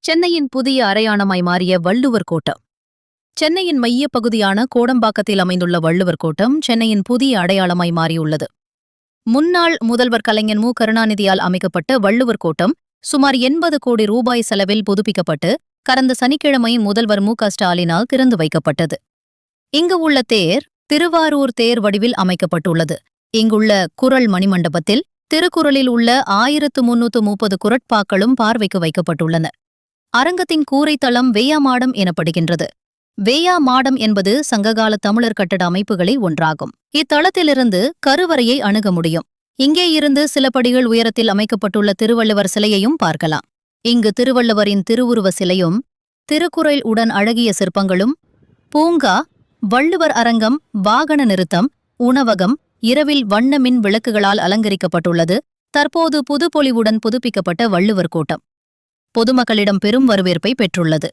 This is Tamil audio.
சென்னையின் புதிய அரையாணமாய் மாறிய வள்ளுவர் கோட்டம். சென்னையின் மையப் பகுதியான கோடம்பாக்கத்தில் அமைந்துள்ள வள்ளுவர் கோட்டம் சென்னையின் புதிய அடையாளமாய் மாறியுள்ளது. முன்னாள் முதல்வர் கலைஞர் மு. கருணாநிதியால் அமைக்கப்பட்ட வள்ளுவர் கோட்டம் சுமார் 80 கோடி ரூபாய் செலவில் புதுப்பிக்கப்பட்டு கடந்த சனிக்கிழமை முதல்வர் மு. ஸ்டாலினால் திறந்து வைக்கப்பட்டது. இங்கு உள்ள தேர் திருவாரூர் தேர் வடிவில் அமைக்கப்பட்டுள்ளது. இங்குள்ள குறள் மணிமண்டபத்தில் திருக்குறளில் உள்ள 1330 குறட்பாக்களும் பார்வைக்கு வைக்கப்பட்டுள்ளன. அரங்கத்தின் கூரைத்தளம் வேயா மாடம் எனப்படுகின்றது. வேயா மாடம் என்பது சங்ககால தமிழர் கட்டட அமைப்புகளில் ஒன்றாகும். இத்தளத்திலிருந்து கருவறையை அணுக முடியும். இங்கே இருந்து சில படிகள் உயரத்தில் அமைக்கப்பட்டுள்ள திருவள்ளுவர் சிலையையும் பார்க்கலாம். இங்கு திருவள்ளுவரின் திருவுருவ சிலையும் திருக்குறள் உடன் அழகிய சிற்பங்களும் பூங்கா, வள்ளுவர் அரங்கம், வாகன நிறுத்தம், உணவகம், இரவில் வண்ண மின் விளக்குகளால் அலங்கரிக்கப்பட்டுள்ளது. தற்போது புதுப்பொலிவுடன் புதுப்பிக்கப்பட்ட வள்ளுவர் கோட்டம் பொதுமக்களிடம் பெரும் வரவேற்பை பெற்றுள்ளது.